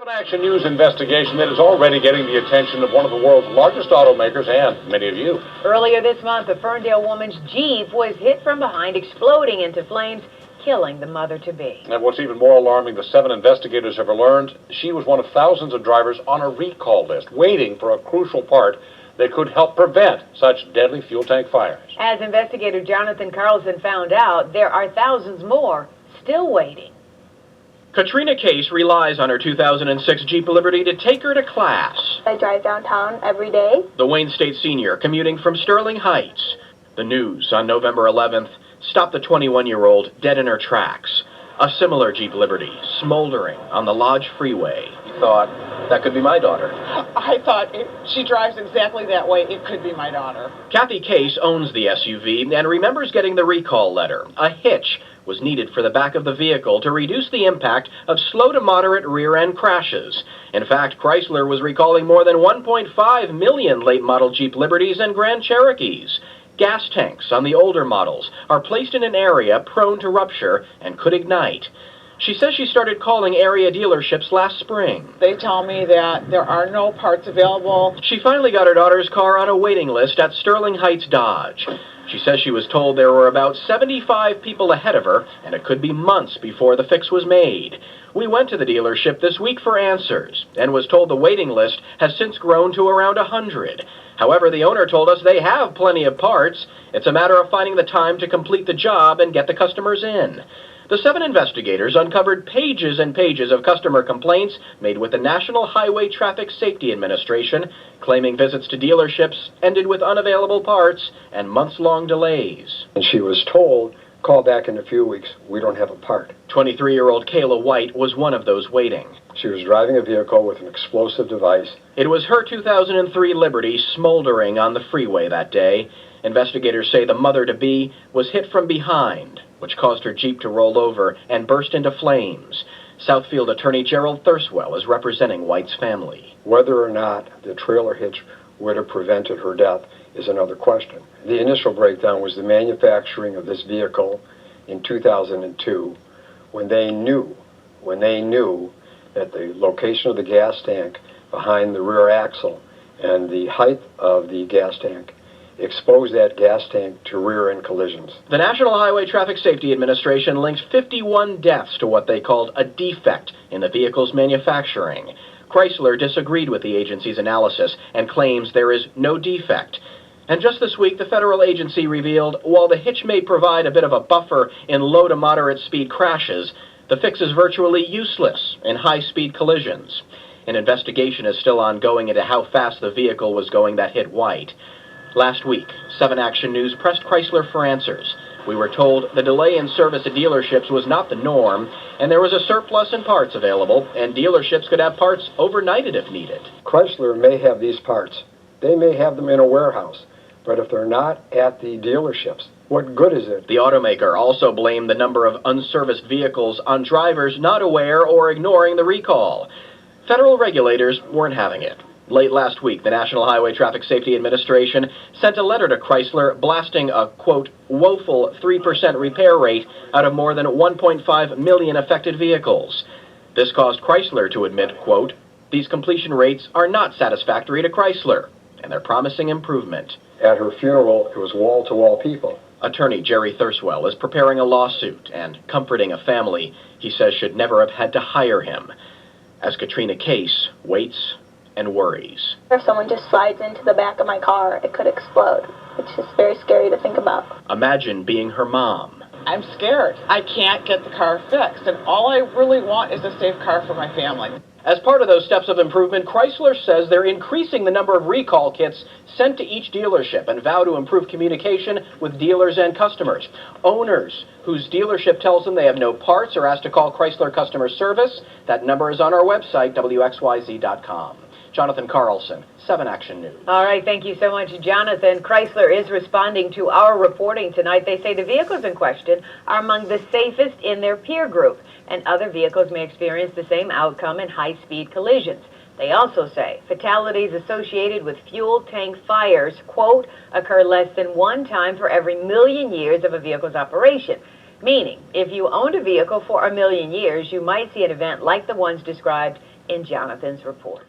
Action News investigation that is already getting the attention of one of the world's largest automakers and many of you. Earlier this month, a Ferndale woman's Jeep was hit from behind, exploding into flames, killing the mother-to-be. And what's even more alarming, the 7 investigators have learned she was one of thousands of drivers on a recall list, waiting for a crucial part that could help prevent such deadly fuel tank fires. As investigator Jonathan Carlson found out, there are thousands more still waiting. Katrina Case relies on her 2006 Jeep Liberty to take her to class. I drive downtown every day. The Wayne State senior commuting from Sterling Heights. The news on November 11th stopped the 21-year-old dead in her tracks. A similar Jeep Liberty smoldering on the Lodge Freeway. You thought, that could be my daughter. I thought, if she drives exactly that way, it could be my daughter. Kathy Case owns the SUV and remembers getting the recall letter. A hitch was needed for the back of the vehicle to reduce the impact of slow to moderate rear-end crashes. In fact, Chrysler was recalling more than 1.5 million late-model Jeep Liberties and Grand Cherokees. Gas tanks on the older models are placed in an area prone to rupture and could ignite. She says she started calling area dealerships last spring. They tell me that there are no parts available. She finally got her daughter's car on a waiting list at Sterling Heights Dodge. She says she was told there were about 75 people ahead of her, and it could be months before the fix was made. We went to the dealership this week for answers, and was told the waiting list has since grown to around 100. However, the owner told us they have plenty of parts. It's a matter of finding the time to complete the job and get the customers in. The 7 investigators uncovered pages and pages of customer complaints made with the National Highway Traffic Safety Administration, claiming visits to dealerships ended with unavailable parts and months-long delays. And she was told, call back in a few weeks, we don't have a part. 23-year-old Kayle White was one of those waiting. She was driving a vehicle with an explosive device. It was her 2003 Liberty smoldering on the freeway that day. Investigators say the mother-to-be was hit from behind, which caused her Jeep to roll over and burst into flames. Southfield attorney Gerald Thurswell is representing White's family. Whether or not the trailer hitch would have prevented her death is another question. The initial breakdown was the manufacturing of this vehicle in 2002 when they knew that the location of the gas tank behind the rear axle and the height of the gas tank exposed that gas tank to rear-end collisions. The National Highway Traffic Safety Administration linked 51 deaths to what they called a defect in the vehicle's manufacturing. Chrysler disagreed with the agency's analysis and claims there is no defect. And just this week, the federal agency revealed while the hitch may provide a bit of a buffer in low to moderate speed crashes, the fix is virtually useless in high-speed collisions. An investigation is still ongoing into how fast the vehicle was going that hit White. Last week, 7 Action News pressed Chrysler for answers. We were told the delay in service at dealerships was not the norm, and there was a surplus in parts available, and dealerships could have parts overnighted if needed. Chrysler may have these parts. They may have them in a warehouse, but if they're not at the dealerships, what good is it? The automaker also blamed the number of unserviced vehicles on drivers not aware or ignoring the recall. Federal regulators weren't having it. Late last week, the National Highway Traffic Safety Administration sent a letter to Chrysler blasting a, quote, woeful 3% repair rate out of more than 1.5 million affected vehicles. This caused Chrysler to admit, quote, these completion rates are not satisfactory to Chrysler, and they're promising improvement. At her funeral, it was wall-to-wall people. Attorney Jerry Thurswell is preparing a lawsuit and comforting a family he says should never have had to hire him, as Katrina Case waits and worries. If someone just slides into the back of my car, it could explode. It's just very scary to think about. Imagine being her mom. I'm scared. I can't get the car fixed, and all I really want is a safe car for my family. As part of those steps of improvement, Chrysler says they're increasing the number of recall kits sent to each dealership and vow to improve communication with dealers and customers. Owners whose dealership tells them they have no parts are asked to call Chrysler customer service. That number is on our website, wxyz.com. Jonathan Carlson, 7 Action News. All right, thank you so much, Jonathan. Chrysler is responding to our reporting tonight. They say the vehicles in question are among the safest in their peer group, and other vehicles may experience the same outcome in high-speed collisions. They also say fatalities associated with fuel tank fires, quote, occur less than 1 time for every 1,000,000 years of a vehicle's operation. Meaning, if you owned a vehicle for 1 million years, you might see an event like the ones described in Jonathan's report.